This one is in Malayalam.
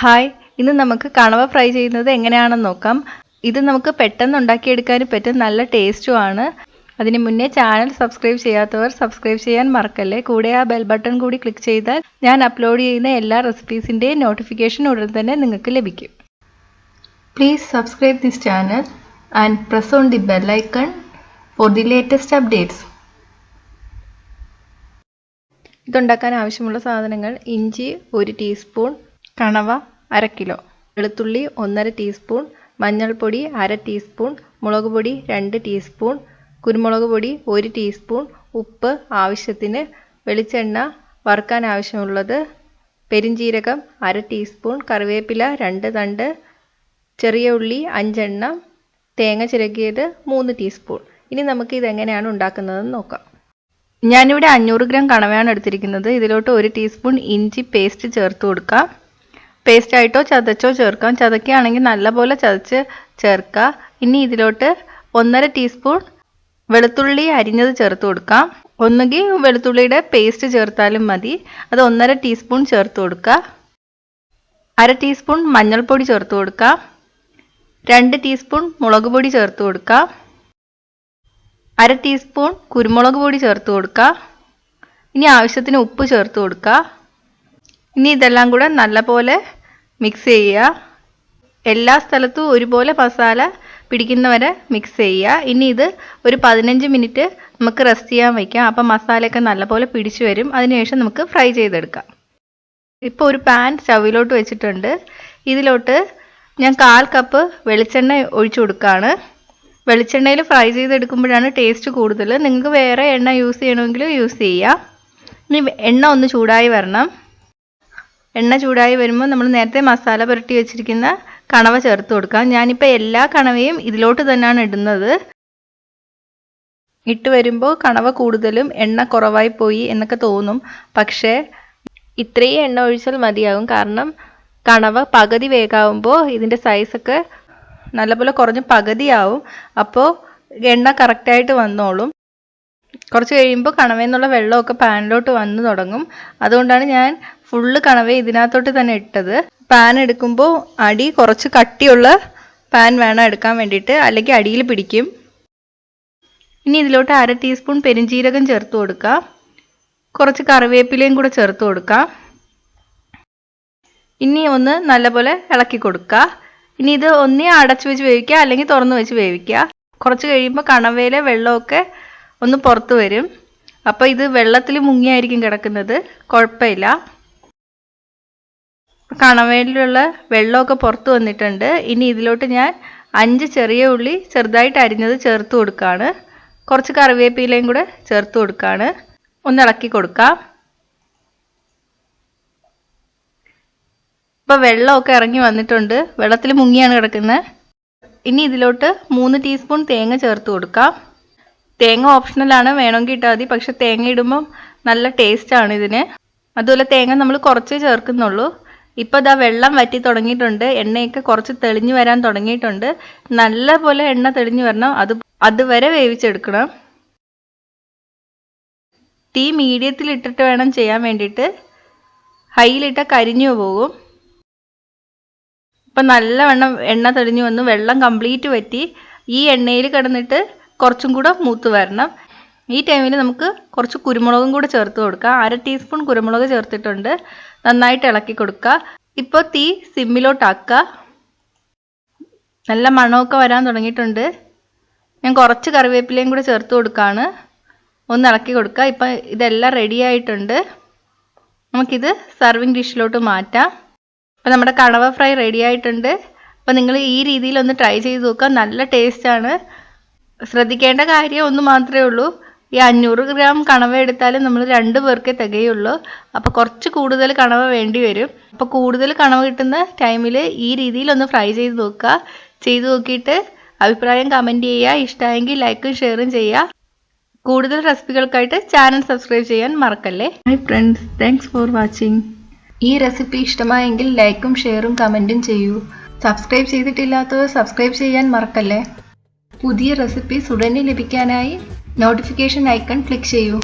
ഹായ്, ഇന്ന് നമുക്ക് കണവ ഫ്രൈ ചെയ്യുന്നത് എങ്ങനെയാണെന്ന് നോക്കാം. ഇത് നമുക്ക് പെട്ടെന്ന് ഉണ്ടാക്കിയെടുക്കാനും പറ്റും, നല്ല ടേസ്റ്റുമാണ്. അതിന് മുന്നേ ചാനൽ സബ്സ്ക്രൈബ് ചെയ്യാത്തവർ സബ്സ്ക്രൈബ് ചെയ്യാൻ മറക്കല്ലേ. കൂടെ ആ ബെൽ ബട്ടൺ കൂടി ക്ലിക്ക് ചെയ്താൽ ഞാൻ അപ്ലോഡ് ചെയ്യുന്ന എല്ലാ റെസിപ്പീസിൻ്റെയും നോട്ടിഫിക്കേഷൻ ഉടൻ തന്നെ നിങ്ങൾക്ക് ലഭിക്കും. Please subscribe this channel and press on the bell icon for the latest updates. ഇതുണ്ടാക്കാൻ ആവശ്യമുള്ള സാധനങ്ങൾ: ഇഞ്ചി 1 ടീസ്പൂൺ, കണവ 1/2 കിലോ, വെളുത്തുള്ളി 1/2 ടീസ്പൂൺ, മഞ്ഞൾപ്പൊടി 1/2 ടീസ്പൂൺ, മുളക് പൊടി 2 ടീസ്പൂൺ, കുരുമുളക് പൊടി 1 ടീസ്പൂൺ, ഉപ്പ് ആവശ്യത്തിന്, വെളിച്ചെണ്ണ വറുക്കാൻ ആവശ്യമുള്ളത്, പെരിഞ്ജീരകം 1/2 ടീസ്പൂൺ, കറിവേപ്പില 2 തണ്ട്, ചെറിയ ഉള്ളി 5 എണ്ണം, തേങ്ങ ചിരകിയത് 3 ടീസ്പൂൺ. ഇനി നമുക്ക് ഇതെങ്ങനെയാണ് ഉണ്ടാക്കുന്നതെന്ന് നോക്കാം. ഞാനിവിടെ 500 ഗ്രാം കണവയാണ് എടുത്തിരിക്കുന്നത്. ഇതിലോട്ട് 1 ടീസ്പൂൺ ഇഞ്ചി പേസ്റ്റ് ചേർത്ത് കൊടുക്കാം. പേസ്റ്റായിട്ടോ ചതച്ചോ ചേർക്കാം. ചതക്കുകയാണെങ്കിൽ നല്ലപോലെ ചതച്ച് ചേർക്കുക. ഇനി ഇതിലോട്ട് 1/2 ടീസ്പൂൺ വെളുത്തുള്ളി അരിഞ്ഞത് ചേർത്ത് കൊടുക്കാം. ഒന്നുകിൽ വെളുത്തുള്ളിയുടെ പേസ്റ്റ് ചേർത്താലും മതി. അത് 1/2 ടീസ്പൂൺ ചേർത്ത് കൊടുക്കുക. 1/2 ടീസ്പൂൺ മഞ്ഞൾപ്പൊടി ചേർത്ത് കൊടുക്കാം. 2 ടീസ്പൂൺ മുളക് പൊടി ചേർത്ത് കൊടുക്കാം. 1/2 ടീസ്പൂൺ കുരുമുളക് പൊടി ചേർത്ത് കൊടുക്കുക. ഇനി ആവശ്യത്തിന് ഉപ്പ് ചേർത്ത് കൊടുക്കുക. ഇനി ഇതെല്ലാം കൂടെ നല്ലപോലെ മിക്സ് ചെയ്യുക. എല്ലാ സ്ഥലത്തും ഒരുപോലെ മസാല പിടിക്കുന്നവരെ മിക്സ് ചെയ്യുക. ഇനി ഇത് ഒരു 15 മിനിറ്റ് നമുക്ക് റെസ്റ്റ് ചെയ്യാൻ വയ്ക്കാം. അപ്പം മസാലയൊക്കെ നല്ലപോലെ പിടിച്ചു വരും. അതിനുശേഷം നമുക്ക് ഫ്രൈ ചെയ്തെടുക്കാം. ഇപ്പോൾ ഒരു പാൻ സ്റ്റൗവിലോട്ട് വെച്ചിട്ടുണ്ട്. ഇതിലോട്ട് ഞാൻ 1/4 കപ്പ് വെളിച്ചെണ്ണ ഒഴിച്ചു കൊടുക്കുകയാണ്. വെളിച്ചെണ്ണയിൽ ഫ്രൈ ചെയ്തെടുക്കുമ്പോഴാണ് ടേസ്റ്റ് കൂടുതൽ. നിങ്ങൾക്ക് വേറെ എണ്ണ യൂസ് ചെയ്യണമെങ്കിൽ യൂസ് ചെയ്യാം. ഇനി എണ്ണ ഒന്ന് ചൂടായി വരണം. എണ്ണ ചൂടായി വരുമ്പോൾ നമ്മൾ നേരത്തെ മസാല പുരട്ടി വെച്ചിരിക്കുന്ന കണവ ചേർത്ത് കൊടുക്കാം. ഞാനിപ്പോൾ എല്ലാ കണവയും ഇതിലോട്ട് തന്നെയാണ് ഇടുന്നത്. ഇട്ട് വരുമ്പോൾ കണവ കൂടുതലും എണ്ണ കുറവായി പോയി എന്നൊക്കെ തോന്നും. പക്ഷേ ഇത്രയും എണ്ണ ഒഴിച്ചാൽ മതിയാകും. കാരണം കണവ പകുതി വേഗാവുമ്പോൾ ഇതിൻ്റെ സൈസൊക്കെ നല്ലപോലെ കുറഞ്ഞ് പകുതിയാവും. അപ്പോൾ എണ്ണ കറക്റ്റായിട്ട് വന്നോളും. കുറച്ച് കഴിയുമ്പോൾ കണവയിൽ നിന്നുള്ള വെള്ളമൊക്കെ പാനിലോട്ട് വന്ന് തുടങ്ങും. അതുകൊണ്ടാണ് ഞാൻ ഫുള്ള് കണവ ഇതിനകത്തോട്ട് തന്നെ ഇട്ടത്. പാൻ എടുക്കുമ്പോൾ അടി കുറച്ച് കട്ടിയുള്ള പാൻ വേണം എടുക്കാൻ വേണ്ടിയിട്ട്, അല്ലെങ്കിൽ അടിയിൽ പിടിക്കും. ഇനി ഇതിലോട്ട് 1/2 ടീസ്പൂൺ പെരിഞ്ജീരകം ചേർത്ത് കൊടുക്കുക. കുറച്ച് കറിവേപ്പിലയും കൂടെ ചേർത്ത് കൊടുക്കാം. ഇനി ഒന്ന് നല്ലപോലെ ഇളക്കി കൊടുക്കുക. ഇനി ഇത് ഒന്നേ അടച്ചു വെച്ച് വേവിക്കുക, അല്ലെങ്കിൽ തുറന്ന് വെച്ച് വേവിക്കുക. കുറച്ച് കഴിയുമ്പോൾ കണവയിലെ വെള്ളമൊക്കെ ഒന്ന് പുറത്ത് വരും. അപ്പോൾ ഇത് വെള്ളത്തിൽ മുങ്ങിയായിരിക്കും കിടക്കുന്നത്. കുഴപ്പമില്ല. കണവയിലുള്ള വെള്ളമൊക്കെ പുറത്ത് വന്നിട്ടുണ്ട്. ഇനി ഇതിലോട്ട് ഞാൻ 5 ചെറിയ ഉള്ളി ചെറുതായിട്ട് അരിഞ്ഞത് ചേർത്ത് കൊടുക്കുകയാണ്. കുറച്ച് കറിവേപ്പിലയും കൂടെ ചേർത്ത് കൊടുക്കുകയാണ്. ഒന്ന് ഇളക്കി കൊടുക്കാം. ഇപ്പോൾ വെള്ളമൊക്കെ ഇറങ്ങി വന്നിട്ടുണ്ട്. വെള്ളത്തിൽ മുങ്ങിയാണ് കിടക്കുന്നത്. ഇനി ഇതിലോട്ട് 3 ടീസ്പൂൺ തേങ്ങ ചേർത്ത് കൊടുക്കാം. തേങ്ങ ഓപ്ഷണലാണ്, വേണമെങ്കിൽ ഇട്ടാൽ മതി. പക്ഷെ തേങ്ങ ഇടുമ്പം നല്ല ടേസ്റ്റാണ് ഇതിന്. അതുപോലെ തേങ്ങ നമ്മൾ കുറച്ചേ ചേർക്കുന്നുള്ളൂ. ഇപ്പോൾ ഇതാ വെള്ളം വറ്റി തുടങ്ങിയിട്ടുണ്ട്. എണ്ണയൊക്കെ കുറച്ച് തെളിഞ്ഞു വരാൻ തുടങ്ങിയിട്ടുണ്ട്. നല്ലപോലെ എണ്ണ തെളിഞ്ഞു വരണം. അതുവരെ വേവിച്ചെടുക്കണം. തീ മീഡിയത്തിൽ ഇട്ടിട്ട് വേണം ചെയ്യാൻ വേണ്ടിയിട്ട്. ഹൈയിലിട്ട കരിഞ്ഞു പോകും. ഇപ്പം നല്ലവണ്ണം എണ്ണ തെളിഞ്ഞു വന്നു. വെള്ളം കംപ്ലീറ്റ് വറ്റി. ഈ എണ്ണയിൽ കിടന്നിട്ട് കുറച്ചും കൂടെ മൂത്ത് വരണം. ഈ ടൈമിൽ നമുക്ക് കുറച്ച് കുരുമുളകും കൂടെ ചേർത്ത് കൊടുക്കാം. 1/2 ടീസ്പൂൺ കുരുമുളക് ചേർത്തിട്ടുണ്ട്. നന്നായിട്ട് ഇളക്കി കൊടുക്കുക. ഇപ്പോൾ തീ സിമ്മിലോട്ടാക്കുക. നല്ല മണമൊക്കെ വരാൻ തുടങ്ങിയിട്ടുണ്ട്. ഞാൻ കുറച്ച് കറിവേപ്പിലയും കൂടെ ചേർത്ത് കൊടുക്കുകയാണ്. ഒന്ന് ഇളക്കി കൊടുക്കുക. ഇപ്പം ഇതെല്ലാം റെഡി ആയിട്ടുണ്ട്. നമുക്കിത് സർവിങ് ഡിഷിലോട്ട് മാറ്റാം. അപ്പോൾ നമ്മുടെ കണവ ഫ്രൈ റെഡി ആയിട്ടുണ്ട്. അപ്പോൾ നിങ്ങൾ ഈ രീതിയിലൊന്ന് ട്രൈ ചെയ്ത് നോക്കുക. നല്ല ടേസ്റ്റാണ്. ശ്രദ്ധിക്കേണ്ട കാര്യം ഒന്ന് മാത്രമേ ഉള്ളൂ. ഈ 500 ഗ്രാം കണവ എടുത്താലും നമ്മൾ 2 പേർക്കേ തികയുള്ളൂ. അപ്പോൾ കുറച്ച് കൂടുതൽ കണവ വേണ്ടി വരും. അപ്പോൾ കൂടുതൽ കണവ കിട്ടുന്ന ടൈമിൽ ഈ രീതിയിലൊന്ന് ഫ്രൈ ചെയ്ത് നോക്കുക. ചെയ്ത് നോക്കിയിട്ട് അഭിപ്രായം കമൻറ്റ് ചെയ്യുക. ഇഷ്ടമായെങ്കിൽ ലൈക്കും ഷെയറും ചെയ്യുക. കൂടുതൽ റെസിപ്പികൾക്കായിട്ട് ചാനൽ സബ്സ്ക്രൈബ് ചെയ്യാൻ മറക്കല്ലേ. Hi friends, thanks for watching. ഈ റെസിപ്പി ഇഷ്ടമായെങ്കിൽ ലൈക്കും ഷെയറും കമൻറ്റും ചെയ്യൂ. സബ്സ്ക്രൈബ് ചെയ്തിട്ടില്ലാത്തവർ സബ്സ്ക്രൈബ് ചെയ്യാൻ മറക്കല്ലേ. പുതിയ റെസിപ്പീസ് ഉടനെ ലഭിക്കാനായി നോട്ടിഫിക്കേഷൻ ഐക്കൺ ക്ലിക്ക് ചെയ്യൂ.